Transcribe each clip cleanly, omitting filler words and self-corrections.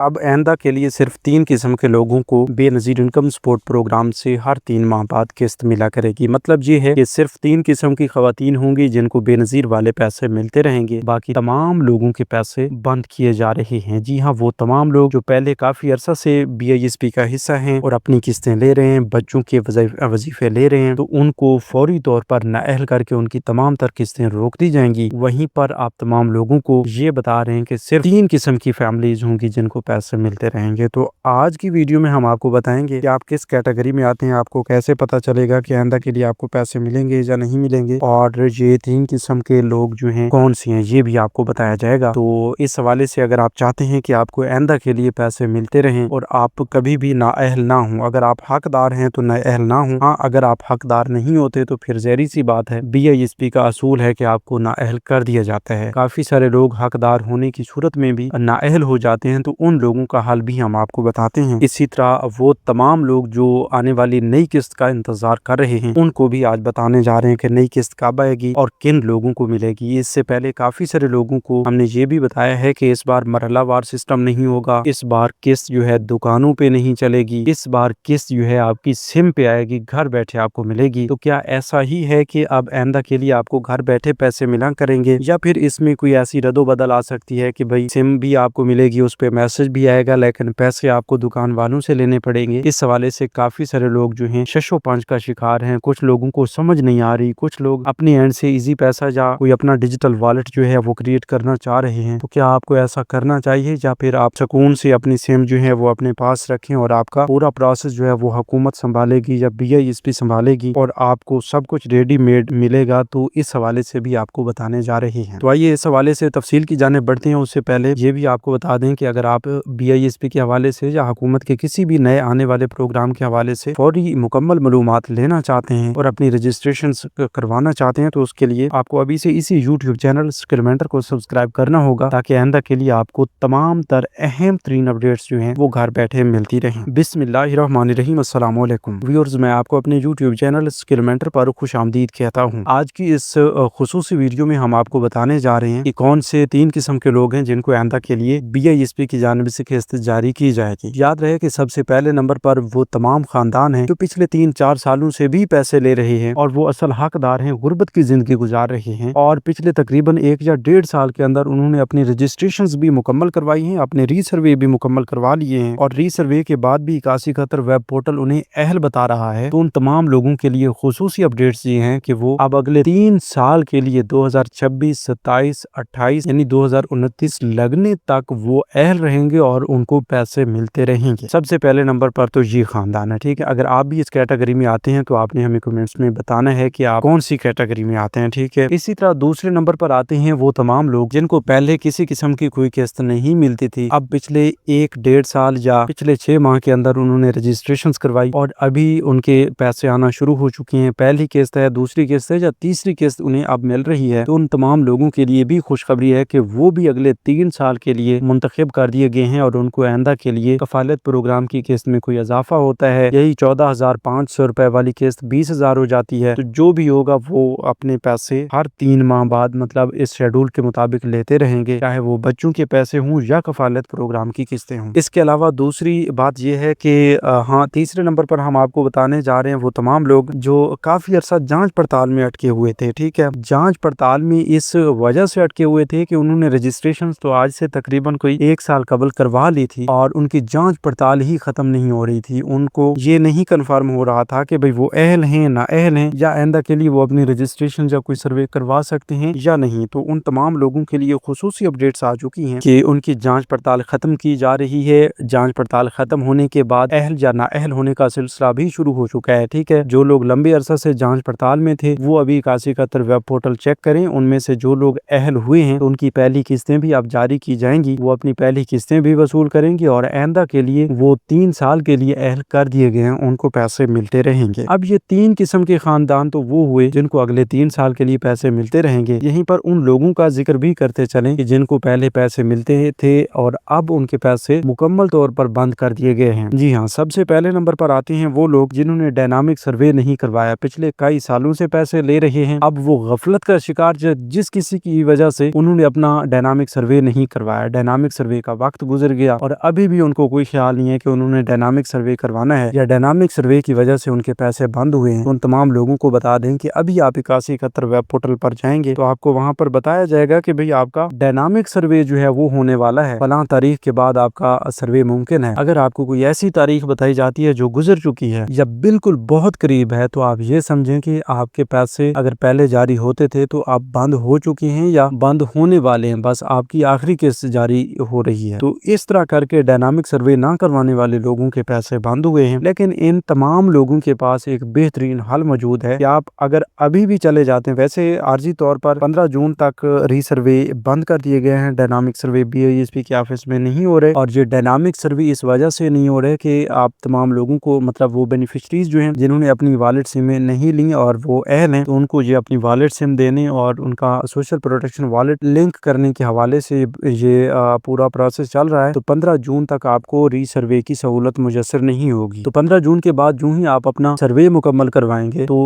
अब आइंदा के लिए सिर्फ 3 किस्म के लोगों को बेनज़ीर इनकम सपोर्ट प्रोग्राम से हर 3 माह बाद किस्त मिला करेगी। मतलब ये है कि सिर्फ 3 किस्म की ख़वातीन होंगी जिनको बेनज़ीर वाले पैसे मिलते रहेंगे, बाकी तमाम लोगों के पैसे बंद किए जा रहे हैं। जी हाँ, वो तमाम लोग जो पहले काफ़ी अरसा से BISP का हिस्सा हैं और अपनी किस्तें ले रहे हैं, बच्चों के वजीफे ले रहे हैं, तो उनको फौरी तौर पर नाअहल करके उनकी तमाम तर किस्तें रोक दी जाएंगी। वहीं पर आप तमाम लोगों को ये बता रहे हैं कि सिर्फ 3 किस्म की फैमिलीज होंगी जिनको पैसे मिलते रहेंगे। तो आज की वीडियो में हम आपको बताएंगे कि आप किस कैटेगरी में आते हैं, आपको कैसे पता चलेगा कि आइंदा के लिए आपको पैसे मिलेंगे या नहीं मिलेंगे, और ये 3 किस्म के लोग जो हैं कौन से हैं ये भी आपको बताया जाएगा। तो इस हवाले से अगर आप चाहते हैं कि आपको आइंदा के लिए पैसे मिलते रहें और आप कभी भी नाअहल ना हो, अगर आप हकदार हैं तो नाअहल ना हो, हाँ अगर आप हकदार नहीं होते तो फिर ज़हरी सी बात है, BISP का असूल है कि आपको नाअहल कर दिया जाता है। काफ़ी सारे लोग हकदार होने की सूरत में भी नाअहल हो जाते हैं, तो उन लोगों का हाल भी हम आपको बताते हैं। इसी तरह वो तमाम लोग जो आने वाली नई किस्त का इंतजार कर रहे हैं उनको भी आज बताने जा रहे हैं कि नई किस्त कब आएगी और किन लोगों को मिलेगी। इससे पहले काफी सारे लोगों को हमने ये भी बताया है कि इस बार मरहलावार सिस्टम नहीं होगा, इस बार किस्त जो है दुकानों पे नहीं चलेगी, इस बार किस्त जो है आपकी सिम पे आएगी, घर बैठे आपको मिलेगी। तो क्या ऐसा ही है कि अब आइंदा के लिए आपको घर बैठे पैसे मिला करेंगे, या फिर इसमें कोई ऐसी रद्दोबदल आ सकती है कि भाई सिम भी आपको मिलेगी, उस पे मैसेज भी आएगा, लेकिन पैसे आपको दुकान वालों से लेने पड़ेंगे। इस हवाले से काफी सारे लोग जो हैं शशोपंच का शिकार हैं। कुछ लोगों को समझ नहीं आ रही, कुछ लोग अपने एंड से इजी पैसा या कोई अपना डिजिटल वॉलेट जो है वो क्रिएट करना चाह रहे हैं। तो क्या आपको ऐसा करना चाहिए, या फिर आप सुकून से अपनी सिम जो है वो अपने पास रखें और आपका पूरा प्रोसेस जो है वो हुकूमत संभालेगी या BISP संभालेगी और आपको सब कुछ रेडीमेड मिलेगा। तो इस हवाले से भी आपको बताने जा रहे हैं। तो आइए इस हवाले से तफसील की जाने बढ़ते हैं। उससे पहले ये भी आपको बता दें कि अगर आप BISP के हवाले से या हुकूमत के किसी भी नए आने वाले प्रोग्राम के हवाले से फौरी मुकम्मल मालूमात लेना चाहते हैं और अपनी रजिस्ट्रेशन करवाना चाहते हैं, तो उसके लिए आपको अभी से इसी YouTube चैनल स्किलमेंटर को सब्सक्राइब करना होगा, ताकि आइंदा के लिए आपको तमाम तर अहम तरीन अपडेट्स जो हैं वो घर बैठे मिलती रहें। बिस्मिल्लाहिर्रहमानिर्रहीम, अस्सलाम वालेकुम व्यूअर्स, मैं आपको अपने YouTube चैनल स्किलमेंटर पर खुशामदीद कहता हूँ। आज की इस खुसूसी वीडियो में हम आपको बताने जा रहे हैं कि कौन से 3 किस्म के लोग हैं जिनको आइंदा के लिए BISP की जानिब से किस्त जारी की जाएगी। याद रहे कि सबसे पहले नंबर पर वो तमाम खानदान हैं जो पिछले 3-4 सालों से भी पैसे ले रहे हैं और वो असल हकदार हैं, गुर्बत की जिंदगी गुजार रहे हैं, और पिछले तकरीबन 1 या 1.5 साल के अंदर उन्होंने अपनी रजिस्ट्रेशंस भी मुकम्मल करवाई हैं, अपने रीसर्वे भी मुकम्मल करवा लिए हैं, और रीसर्वे के बाद भी 8171 वेब पोर्टल उन्हें अहल बता रहा है। तो उन तमाम लोगों के लिए खुसूसी अपडेट्स ये हैं कि वो अब अगले 3 साल के लिए 2026, 27, 28 यानी 2029 लगने तक वो अहल रहेंगे और उनको पैसे मिलते रहेंगे। सबसे पहले नंबर पर तो ये खानदान है, ठीक है। अगर आप भी इस कैटेगरी में आते हैं तो आपने हमें कमेंट्स में बताना है कि आप कौन सी कैटेगरी में आते हैं, ठीक है। इसी तरह दूसरे नंबर पर आते हैं वो तमाम लोग जिनको पहले किसी किस्म की कोई किस्त नहीं मिलती थी, अब पिछले 1-1.5 साल या पिछले 6 माह के अंदर उन्होंने रजिस्ट्रेशन करवाई और अभी उनके पैसे आना शुरू हो चुके हैं। पहली किस्त है, दूसरी किस्त है या तीसरी किस्त उन्हें अब मिल रही है। तो उन तमाम लोगों के लिए भी खुशखबरी है कि वो भी अगले 3 साल के लिए मुंतखब कर दिए गए हैं और उनको आइंदा के लिए कफालत प्रोग्राम की किस्त में कोई इजाफा होता है। यही 14,500 रुपए वाली किस्त 20,000 हो जाती है। तो जो भी होगा वो अपने पैसे हर 3 माह बाद मतलब इस शेड्यूल के मुताबिक लेते रहेंगे, चाहे वो बच्चों के पैसे हों या कफालत प्रोग्राम की किस्तें हों। इसके अलावा दूसरी बात यह है कि हाँ, तीसरे नंबर पर हम आपको बताने जा रहे हैं वो तमाम लोग जो काफी अरसा जांच पड़ताल में अटके हुए थे, ठीक है। जांच पड़ताल में इस वजह से अटके हुए थे कि उन्होंने रजिस्ट्रेशन तो आज से तकरीबन कोई 1 साल कबल करवा ली थी और उनकी जांच पड़ताल ही खत्म नहीं हो रही थी। उनको ये नहीं कंफर्म हो रहा था कि भाई वो अहल हैं ना अहल हैं, या आइंदा के लिए वो अपनी रजिस्ट्रेशन या कोई सर्वे करवा सकते हैं या नहीं। तो उन तमाम लोगों के लिए खुसूसी अपडेट्स आ चुकी हैं कि उनकी जांच पड़ताल खत्म की जा रही है। जांच पड़ताल खत्म होने के बाद अहल या ना अहल होने का सिलसिला भी शुरू हो चुका है, ठीक है। जो लोग लंबे अरसा से जांच पड़ताल में थे वो अभी 8171 वेब पोर्टल चेक करें। उनमें से जो लोग अहल हुए हैं तो उनकी पहली किस्तें भी अब जारी की जाएंगी, वो अपनी पहली किस्तें भी वसूल करेंगे और आइंदा के लिए वो 3 साल के लिए अहल कर दिए गए हैं, उनको पैसे मिलते रहेंगे। अब ये 3 किस्म के खानदान तो वो हुए जिनको अगले 3 साल के लिए पैसे मिलते रहेंगे। यहीं पर उन लोगों का जिक्र भी करते चलें कि जिनको पहले पैसे मिलते थे और अब उनके पैसे मुकम्मल तौर पर बंद कर दिए गए हैं। जी हाँ, सबसे पहले नंबर पर आते हैं वो लोग जिन्होंने डायनामिक सर्वे नहीं करवाया, पिछले कई सालों से पैसे ले रहे हैं। अब वो गफलत का शिकार जिस किसी की वजह से उन्होंने अपना डायनामिक सर्वे नहीं करवाया, डायनामिक सर्वे का वक्त गुजर गया और अभी भी उनको कोई ख्याल नहीं है कि उन्होंने डायनामिक सर्वे करवाना है या डायनामिक सर्वे की वजह से उनके पैसे बंद हुए हैं, तो उन तमाम लोगों को बता दें कि अभी आप 8171 वेब पोर्टल पर जाएंगे तो आपको वहां पर बताया जाएगा कि भाई आपका डायनामिक सर्वे जो है वो होने वाला है, फलां तारीख के बाद आपका सर्वे मुमकिन है। अगर आपको कोई ऐसी तारीख बताई जाती है जो गुजर चुकी है या बिल्कुल बहुत करीब है, तो आप ये समझें कि आपके पैसे अगर पहले जारी होते थे तो आप बंद हो चुके हैं या बंद होने वाले हैं, बस आपकी आखिरी किस्त जारी हो रही है। तो इस तरह करके डायनामिक सर्वे ना करवाने वाले लोगों के पैसे बंद हुए हैं। लेकिन इन तमाम लोगों के पास एक बेहतरीन हल मौजूद है कि आप अगर अभी भी चले जाते हैं, वैसे आर्जी तौर पर 15 जून तक रीसर्वे बंद कर दिए गए हैं, डायनामिक सर्वे BISP के ऑफिस में नहीं हो रहे, और ये डायनामिक सर्वे इस वजह से नहीं हो रहे कि आप तमाम लोगों को, मतलब वो बेनिफिशरीज जो हैं जिन्होंने अपनी वॉलेट सिम नहीं ली और वो अहल हैं, तो उनको ये अपनी वॉलेट सिम देने और उनका सोशल प्रोटेक्शन वॉलेट लिंक करने के हवाले से ये पूरा प्रोसेस चल रहा है। तो 15 जून तक आपको रीसर्वे की सहूलत मुयस्सर नहीं होगी। तो 15 जून के बाद जो ही आप अपना सर्वे मुकम्मल करवाएंगे तो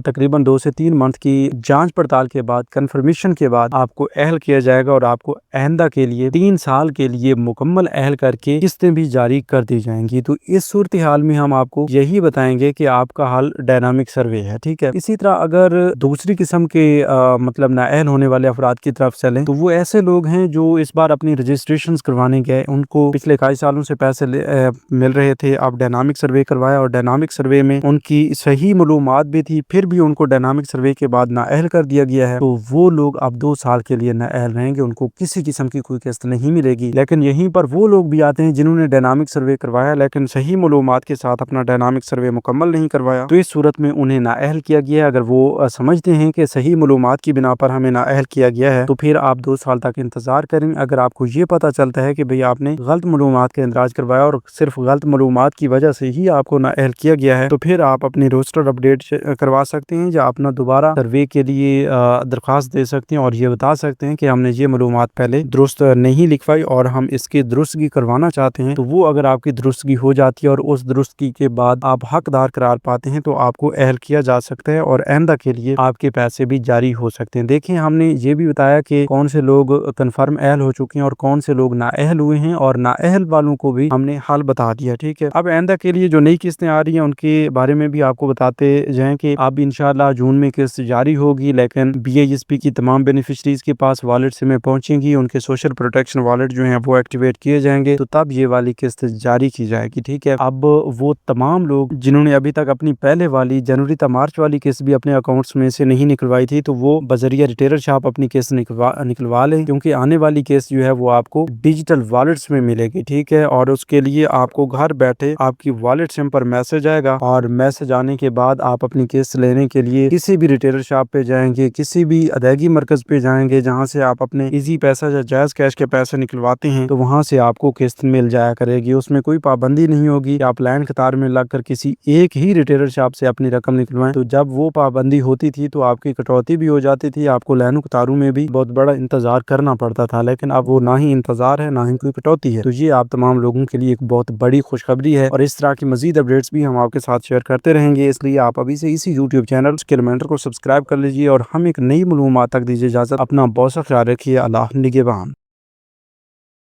तकरीबन 2 से 3 मंथ की जांच पड़ताल के बाद, कंफर्मेशन के बाद आपको अहल किया जाएगा और आपको आइंदा के लिए 3 साल के लिए मुकम्मल अहल करके किस्तें भी जारी कर दी जाएंगी। तो इस सूरत हाल में हम आपको यही बताएंगे कि आपका हल डायनामिक सर्वे है, ठीक है। इसी तरह अगर दूसरी किस्म के मतलब नाअहल होने वाले अफराद की तरफ चलें तो वो ऐसे लोग हैं जो इस बार अपनी रजिस्ट्रेशन करवाने गए, उनको पिछले कई सालों से पैसे मिल रहे थे, अब डायनामिक सर्वे करवाया और डायनामिक सर्वे में उनकी सही मालूमात भी थी, फिर भी उनको डायनामिक सर्वे के बाद नाअहल कर दिया गया है। तो वो लोग अब 2 साल के लिए नाअहल रहेंगे, उनको किसी किस्म की कोई किस्त नहीं मिलेगी। लेकिन यहीं पर वो लोग भी आते हैं जिन्होंने डायनामिक सर्वे करवाया लेकिन सही मालूमात के साथ अपना डायनामिक सर्वे मुकम्मल नहीं करवाया, तो इस सूरत में उन्हें नाअहल किया गया है। अगर वो समझते हैं कि सही मालूमात की बिना पर हमें नाअहल किया गया है तो फिर आप 2 साल तक इंतजार करें। अगर आपको ये पता चलता है कि भाई आपने गलत मालूमात का इंदराज करवाया और सिर्फ गलत मालूमात की वजह से ही आपको नाअहल किया गया है, तो फिर आप अपनी रोस्टर अपडेट करवा सकते हैं या अपना दोबारा सर्वे के लिए दरख्वास्त दे सकते हैं और ये बता सकते हैं कि हमने ये मालूमात पहले दुरुस्त नहीं लिखवाई और हम इसकी दुरुस्तगी करवाना चाहते हैं। तो वो अगर आपकी दुरुस्तगी हो जाती है और उस दुरुस्तगी के बाद आप हकदार करार पाते हैं तो आपको अहल किया जा सकता है और आइंदा के लिए आपके पैसे भी जारी हो सकते हैं। देखिए, हमने ये भी बताया कि कौन से लोग कंफर्म अहल हो चुके हैं और कौन से लोग नाअहल हुए हैं, और नाअहल वालों को भी हमने हल बता दिया, ठीक है। अब आइंदा के लिए जो नई किस्तें आ रही हैं उनके बारे में भी आपको बताते जाएं कि अब इंशाल्लाह जून में किस्त जारी होगी, लेकिन BISP की तमाम बेनिफिशरीज के पास वॉलेट से में पहुंचेंगी, उनके सोशल प्रोटेक्शन वॉलेट जो है वो एक्टिवेट किए जाएंगे, तो तब ये वाली किस्त जारी की जाएगी, ठीक है। अब वो तमाम लोग जिन्होंने अभी तक अपनी पहले वाली जनवरी तक मार्च वाली किस्त भी अपने अकाउंट्स में से नहीं निकलवाई थी, तो वो बजरिया रिटेलर शॉप अपनी किस्त निकलवा लें, क्योंकि आने वाली किस्त जो है वो आपको डिजिटल वॉलेट्स में मिलेगी, ठीक है। और उसके लिए आपको घर बैठे आपकी वॉलेट सिम पर मैसेज आएगा और मैसेज आने के बाद आप अपनी किस्त लेने के लिए किसी भी रिटेलर शॉप पे जाएंगे, किसी भी अदायगी मरकज पे जाएंगे जहां से आप अपने इजी पैसा या जायज कैश के पैसे निकलवाते हैं, तो वहां से आपको किस्त मिल जाया करेगी। उसमें कोई पाबंदी नहीं होगी कि आप लाइन कतार में लगकर किसी एक ही रिटेलर शॉप से अपनी रकम निकलवाएं। तो जब वो पाबंदी होती थी तो आपकी कटौती भी हो जाती थी, आपको लाइन कतारों में भी बहुत बड़ा इंतजार करना पड़ता था, लेकिन अब वो ना ही इंतजार है ना ही कोई कटौती है। तो ये आप तमाम लोगों के लिए एक बहुत बड़ी खुशखबरी है और इस तरह की मजीद अपडेट्स भी हम आपके साथ शेयर करते रहेंगे। इसलिए आप अभी से इसी YouTube चैनल स्किलमेंटर को सब्सक्राइब कर लीजिए और हम एक नई मालूमात तक दीजिए इजाजत। अपना बहुत सा ख्याल रखिए। अल्लाह निगहबान।